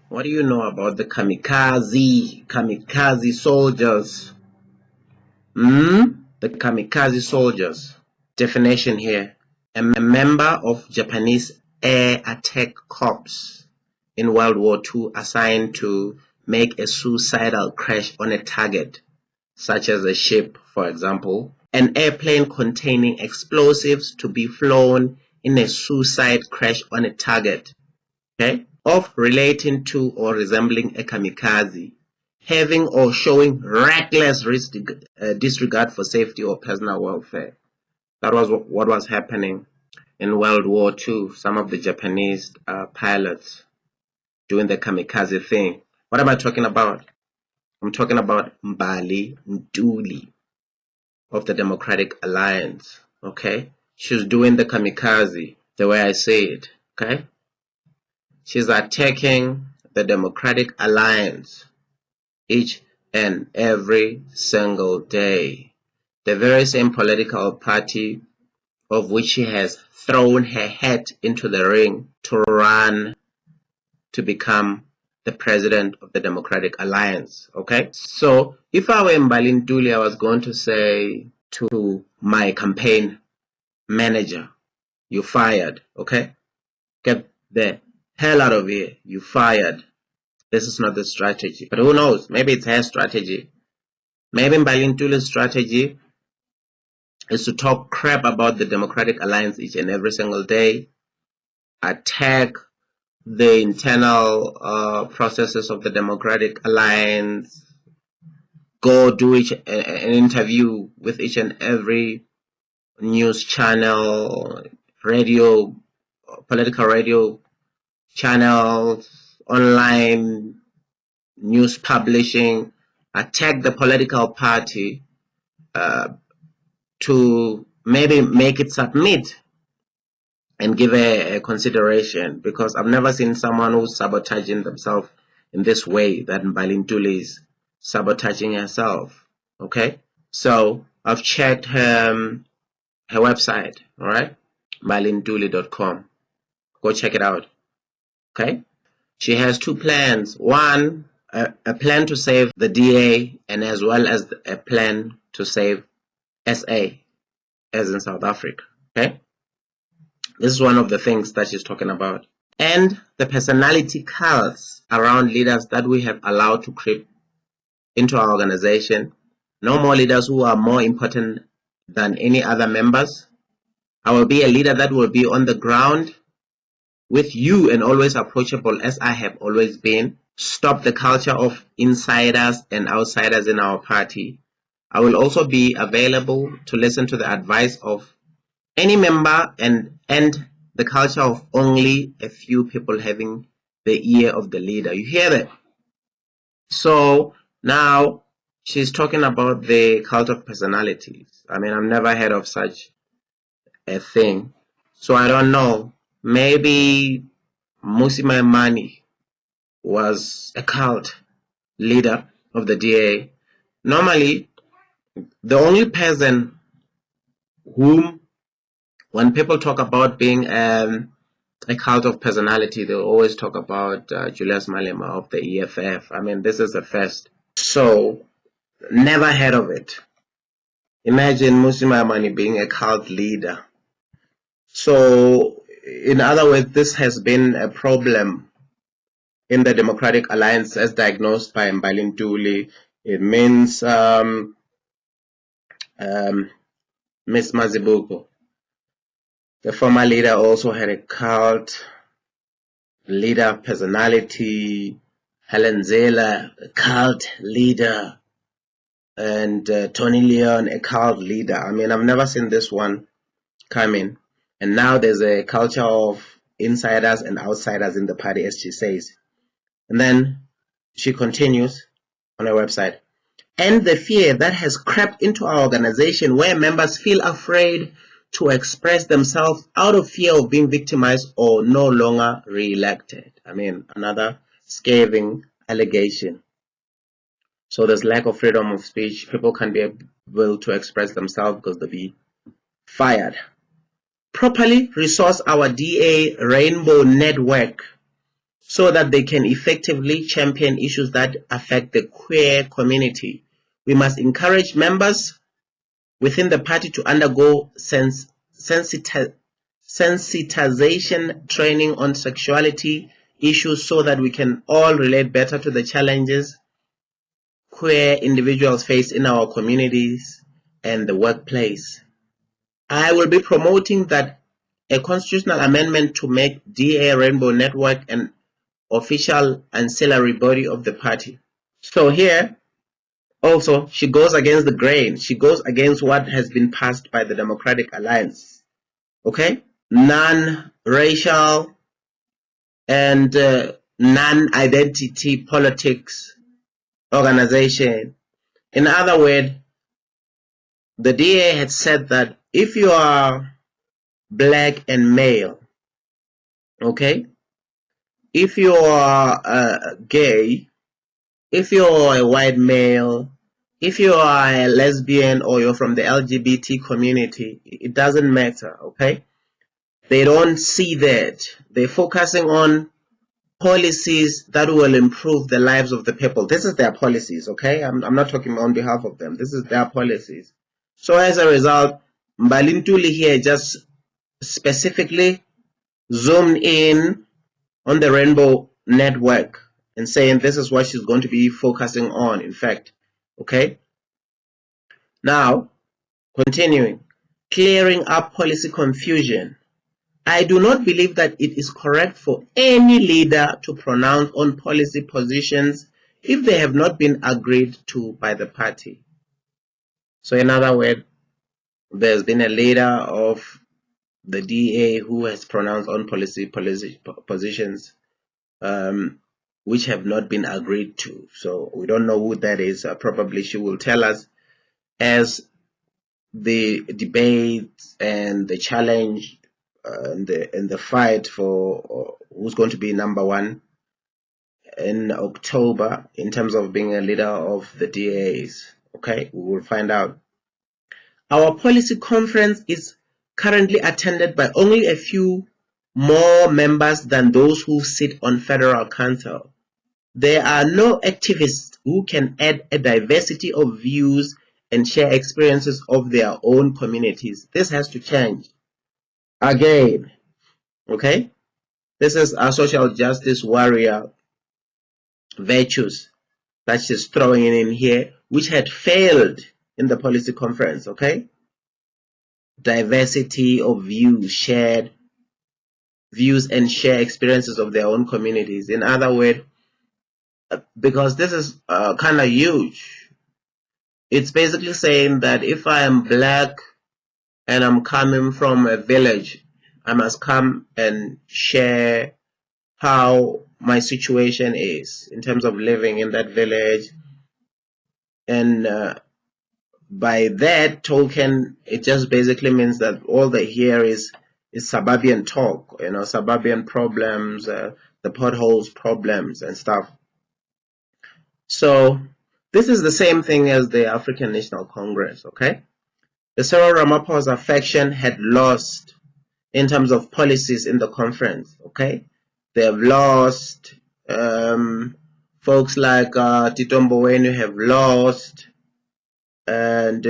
What do you know about the kamikaze soldiers? The kamikaze soldiers. Definition here. A member of Japanese air attack corps in World War II assigned to make a suicidal crash on a target, such as a ship, for example, an airplane containing explosives to be flown in a suicide crash on a target, okay, of relating to or resembling a kamikaze, having or showing reckless disregard for safety or personal welfare. That was what was happening in World War II. Some of the Japanese pilots doing the kamikaze thing. What am I talking about? I'm talking about Mbali Ntuli of the Democratic Alliance. Okay, she's doing the kamikaze the way I say it. Okay, she's attacking the Democratic Alliance each and every single day. The very same political party of which she has thrown her hat into the ring to run to become the president of the Democratic Alliance. Okay, so if I were Mbali Ntuli, I was going to say to my campaign manager, you fired. Okay, get the hell out of here. You fired. This is not the strategy. But who knows? Maybe it's her strategy. Maybe Mbali Ntuli's strategy is to talk crap about the Democratic Alliance each and every single day, attack the internal processes of the Democratic Alliance, go do an interview with each and every news channel, radio, political radio channels, online news publishing, attack the political party to maybe make it submit and give a consideration, because I've never seen someone who's sabotaging themselves in this way that Mbali Ntuli is sabotaging herself. Okay, so I've checked her website, all right, mbalintuli.com. Go check it out. Okay, she has two plans. One, a plan to save the DA, and as well as a plan to save SA, as in South Africa. Okay, this is one of the things that she's talking about. And the personality cults around leaders that we have allowed to creep into our organization. No more leaders who are more important than any other members. I will be a leader that will be on the ground with you and always approachable, as I have always been. Stop the culture of insiders and outsiders in our party. I will also be available to listen to the advice of any member and end the culture of only a few people having the ear of the leader. You hear that? So now she's talking about the cult of personalities. I mean, I've never heard of such a thing. So I don't know. Maybe Musi Maimane was a cult leader of the DA. Normally, the only person whom, when people talk about being a cult of personality, they always talk about Julius Malema of the EFF. I mean, this is the first. So, never heard of it. Imagine Musi Maimane being a cult leader. So, in other words, this has been a problem in the Democratic Alliance as diagnosed by Mbali Ntuli. It means Miss Mazibuko, the former leader, also had a cult leader personality. Helen Zela, a cult leader, and Tony Leon, a cult leader. I mean, I've never seen this one coming. And now there's a culture of insiders and outsiders in the party, as she says. And then she continues on her website. And the fear that has crept into our organization, where members feel afraid to express themselves out of fear of being victimized or no longer re-elected. I mean, another scathing allegation. So there's lack of freedom of speech. People can't be able to express themselves because they'll be fired. Properly resource our DA rainbow network so that they can effectively champion issues that affect the queer community. We must encourage members within the party to undergo sensitization training on sexuality issues so that we can all relate better to the challenges queer individuals face in our communities and the workplace. I will be promoting that a constitutional amendment to make DA Rainbow Network an official ancillary body of the party. So here, also, she goes against the grain. She goes against what has been passed by the Democratic Alliance. Okay? Non-racial and non-identity politics organization. In other words, the DA had said that if you are black and male, okay, if you are gay, if you're a white male, if you are a lesbian or you're from the LGBT community, it doesn't matter, okay? They don't see that. They're focusing on policies that will improve the lives of the people. This is their policies, okay? I'm not talking on behalf of them. This is their policies. So as a result, Mbali Ntuli here just specifically zoomed in on the Rainbow Network and saying this is what she's going to be focusing on, in fact. Okay? Now, continuing. Clearing up policy confusion. I do not believe that it is correct for any leader to pronounce on policy positions if they have not been agreed to by the party. So in other words, there's been a leader of the DA who has pronounced on policy positions which have not been agreed to. So we don't know who that is. Probably she will tell us as the debate and the challenge and the fight for who's going to be number one in October in terms of being a leader of the DAs. Okay, we will find out. Our policy conference is currently attended by only a few more members than those who sit on Federal Council. There are no activists who can add a diversity of views and share experiences of their own communities. This has to change. Again, okay? This is our social justice warrior virtues that she's throwing in here, which had failed in the policy conference, okay? Diversity of views, shared views and share experiences of their own communities. In other words, because this is kind of huge, it's basically saying that if I am black and I'm coming from a village, I must come and share how my situation is in terms of living in that village. And by that token, it just basically means that all they hear is suburban talk, you know, suburban problems, the potholes problems and stuff. So this is the same thing as the African National Congress, okay? The Cyril Ramaphosa faction had lost in terms of policies in the conference, okay? They have lost, folks like Tito Mboweni have lost, and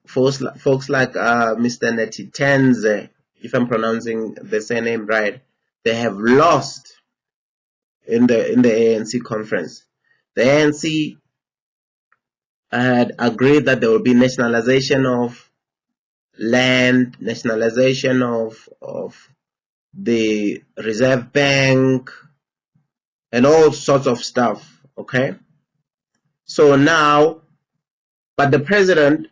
folks like Mr. Netitenze, if I'm pronouncing the surname right, they have lost in the ANC conference. The ANC had agreed that there will be nationalization of land, nationalization of the Reserve Bank, and all sorts of stuff, okay? So now, but the president,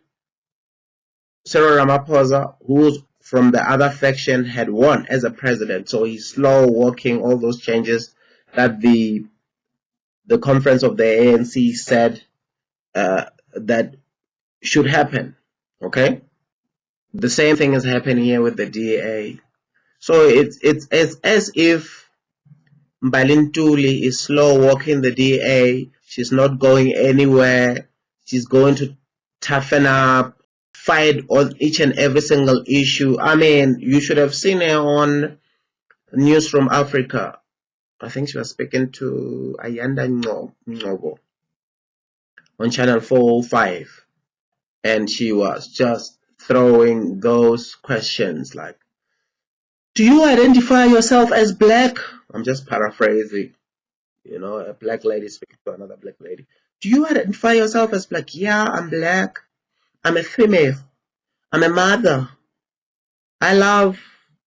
Cyril Ramaphosa, who's from the other faction, had won as a president, so he's slow walking all those changes that the conference of the ANC said that should happen, okay? The same thing is happening here with the DA. So it's as if Mbali Ntuli is slow walking the DA. She's not going anywhere. She's going to toughen up, fight on each and every single issue. I mean, you should have seen her on News from Africa. I think she was speaking to Ayanda Ngobo on channel 405, and she was just throwing those questions like, do you identify yourself as black? I'm just paraphrasing, a black lady speaking to another black lady. Do you identify yourself as black? Yeah, I'm black. I'm a female. I'm a mother. I love,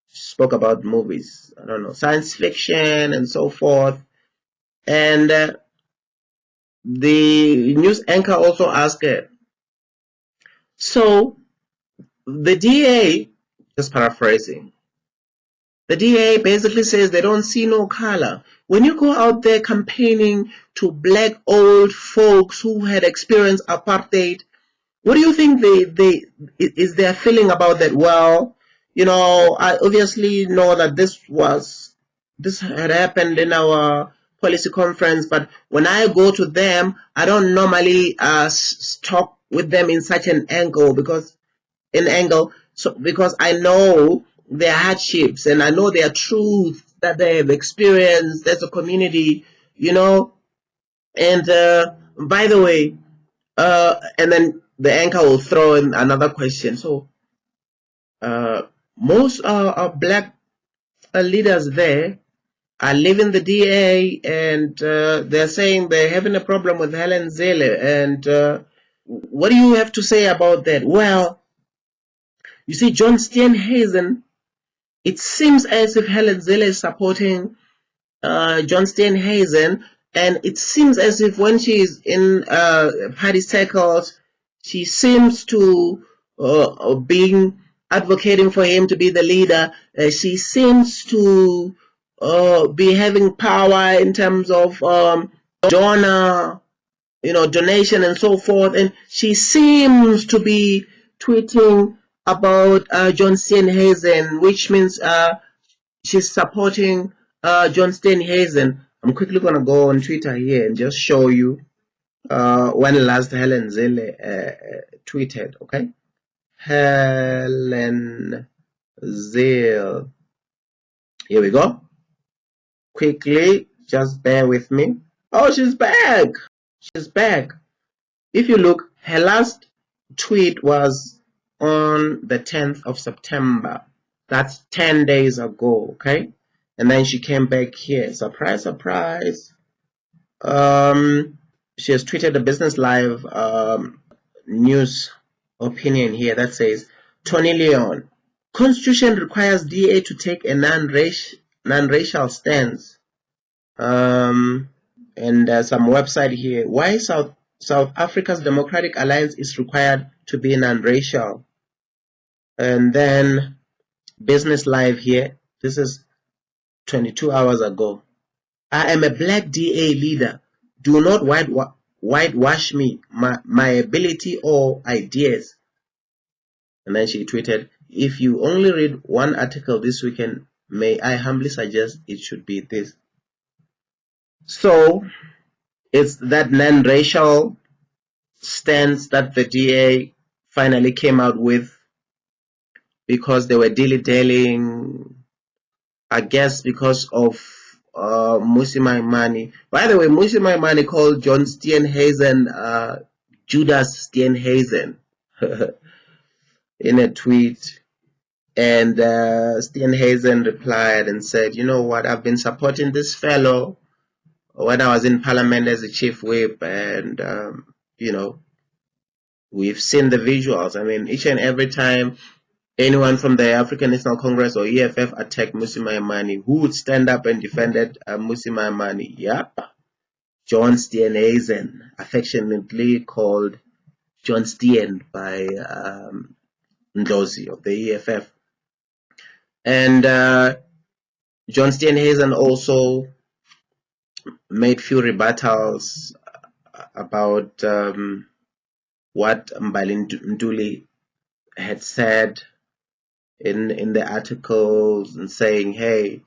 spoke about movies, I don't know, science fiction and so forth. And the news anchor also asked her, so the DA, just paraphrasing, the DA basically says they don't see no color. When you go out there campaigning to black old folks who had experienced apartheid, what do you think is their feeling about that? Well, I obviously know that this had happened in our policy conference, but when I go to them, I don't normally talk with them in such an angle because I know their hardships and I know their truth that they have experienced as a community, and by the way, and then the anchor will throw in another question. So most black leaders there are leaving the DA, and they're saying they're having a problem with Helen Zille. And what do you have to say about that? Well, you see, John Steenhuisen, it seems as if Helen Zille is supporting John Steenhuisen, and it seems as if when she is in party circles, she seems to being advocating for him to be the leader. She seems to be having power in terms of donor, donation and so forth, and she seems to be tweeting about John Steenhuisen, which means she's supporting John Steenhuisen. I'm quickly going to go on Twitter here and just show you when last Helen Zille tweeted, okay? Helen Zille. Here we go. Quickly, just bear with me. Oh, she's back. She's back. If you look, her last tweet was on the 10th of September. That's 10 days ago, okay? And then she came back here. Surprise, surprise. She has tweeted a Business Live news opinion here that says, Tony Leon, Constitution requires DA to take a non-racial stance. And some website here. Why South Africa's Democratic Alliance is required to be non-racial. And then Business Live here. This is 22 hours ago. I am a black DA leader. Do not whitewash me, my ability or ideas. And then she tweeted, if you only read one article this weekend, may I humbly suggest it should be this. So it's that non-racial stance that the DA finally came out with because they were dilly-dallying, I guess because of Musi Maimane. By the way, Musi Maimane called John Steenhuisen Judas Steenhuisen in a tweet. And Steenhuisen replied and said, you know what, I've been supporting this fellow when I was in Parliament as a chief whip, and we've seen the visuals. I mean, each and every time anyone from the African National Congress or EFF attacked Musi Maimane, who would stand up and defended Musi Maimane? Yep, John Steenhuisen, affectionately called John Steen by Ndlozi of the EFF. And John Steenhuisen also made few rebuttals about what Mbali Ntuli had said in the articles, and saying, hey,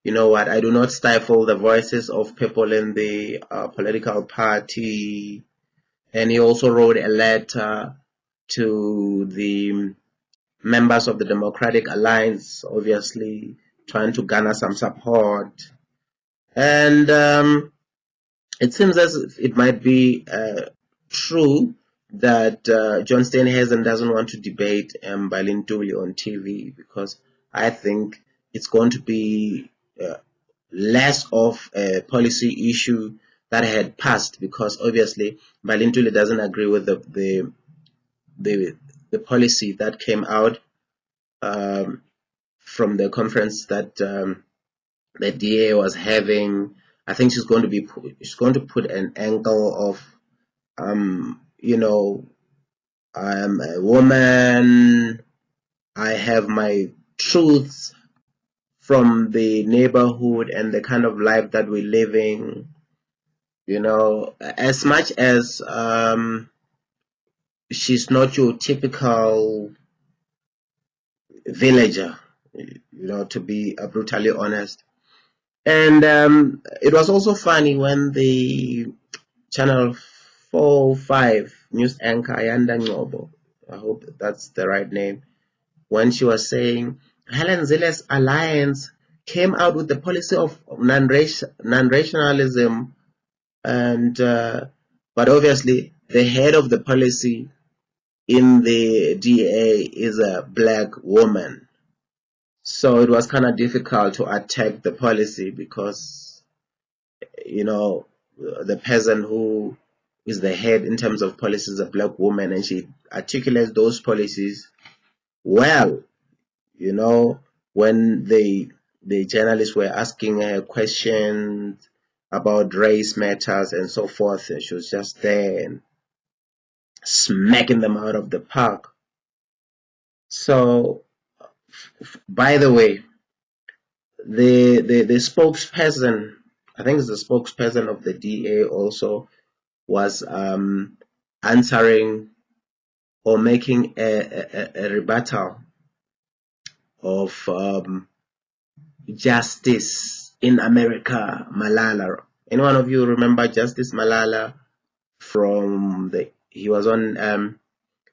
you know what, I do not stifle the voices of people in the political party. And he also wrote a letter to the members of the Democratic Alliance, obviously trying to garner some support. And it seems as if it might be true that John Steenhuisen doesn't want to debate Mbali Ntuli on TV, because I think it's going to be less of a policy issue that had passed, because obviously Mbali Ntuli doesn't agree with the policy that came out from the conference that the DA was having. I think she's going to put an angle of you know, I'm a woman, I have my truths from the neighborhood and the kind of life that we're living, you know, as much as she's not your typical villager, you know, to be brutally honest. And it was also funny when the Channel 4-5 news anchor Yanda Ngobo, I hope that's the right name, when she was saying Helen Zille's alliance came out with the policy of non-rationalism, and but obviously the head of the policy in the DA is a black woman. So it was kind of difficult to attack the policy, because, you know, the person who is the head in terms of policies is a black woman, and she articulates those policies well. You know, when the journalists were asking her questions about race matters and so forth, and she was just there and smacking them out of the park. So, by the way, the spokesperson, I think it's the spokesperson of the DA, also was answering or making a rebuttal of Justice in America, Malala. Any one of you remember Justice Malala from he was on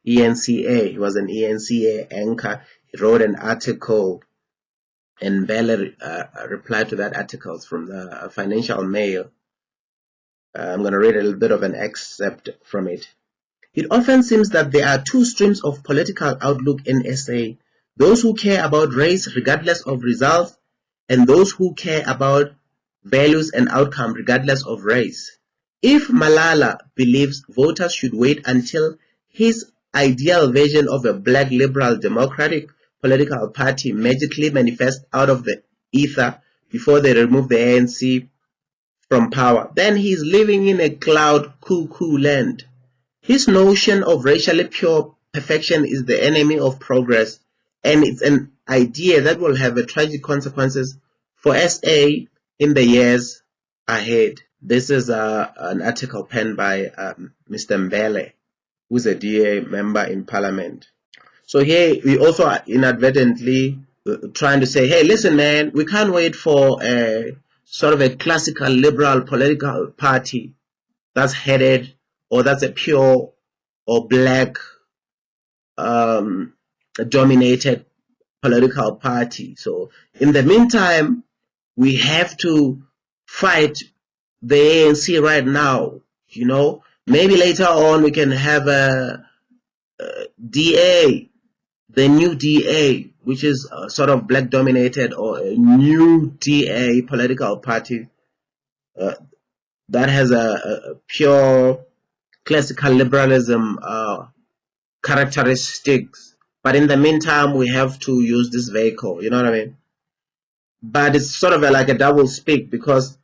ENCA. He was an ENCA anchor. He wrote an article, and Mbali replied to that article from the Financial Mail. I'm going to read a little bit of an excerpt from it. It often seems that there are two streams of political outlook in SA: those who care about race regardless of results, and those who care about values and outcome regardless of race. If Malala believes voters should wait until his ideal version of a black liberal democratic political party magically manifests out of the ether before they remove the ANC from power, then he is living in a cloud cuckoo land. His notion of racially pure perfection is the enemy of progress, and it's an idea that will have tragic consequences for SA in the years ahead. This is an article penned by Mr. Mbali, who's a DA member in Parliament. So here we also are inadvertently trying to say, hey, listen, man, we can't wait for a sort of a classical liberal political party that's headed, or that's a pure or black dominated political party. So in the meantime, we have to fight the ANC right now. You know, maybe later on we can have a DA, the new DA, which is sort of black dominated, or a new DA political party that has a pure classical liberalism characteristics. But in the meantime, we have to use this vehicle, you know what I mean? But it's sort of like a double speak, because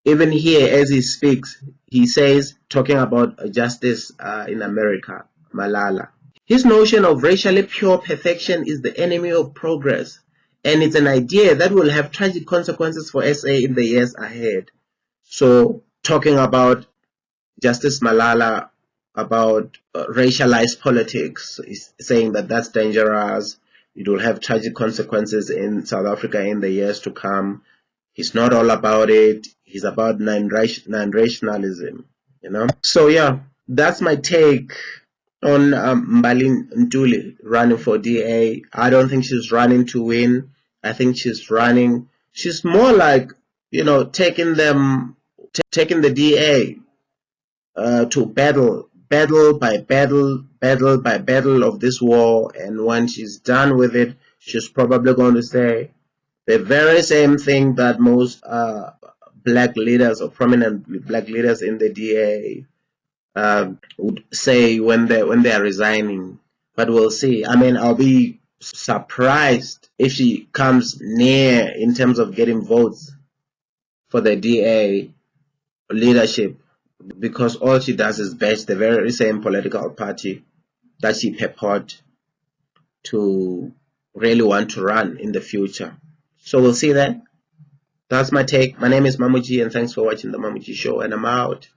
even here, as he speaks, he says, talking about justice in America, Malala. His notion of racially pure perfection is the enemy of progress, and it's an idea that will have tragic consequences for SA in the years ahead. So, talking about Justice Malala, about racialized politics, is saying that that's dangerous. It will have tragic consequences in South Africa in the years to come. He's not all about it. He's about non-rationalism, you know. So yeah, that's my take on Mbali Ntuli running for DA. I don't think she's running to win. I think she's running. She's more like taking the DA to battle by battle of this war, and when she's done with it, she's probably going to say the very same thing that most black leaders or prominent black leaders in the DA would say when they are resigning. But we'll see. I mean, I'll be surprised if she comes near in terms of getting votes for the DA leadership, because all she does is bash the very same political party that she purported to really want to run in the future. So we'll see that. That's my take. My name is Mamuji, and thanks for watching the Mamuji Show, and I'm out.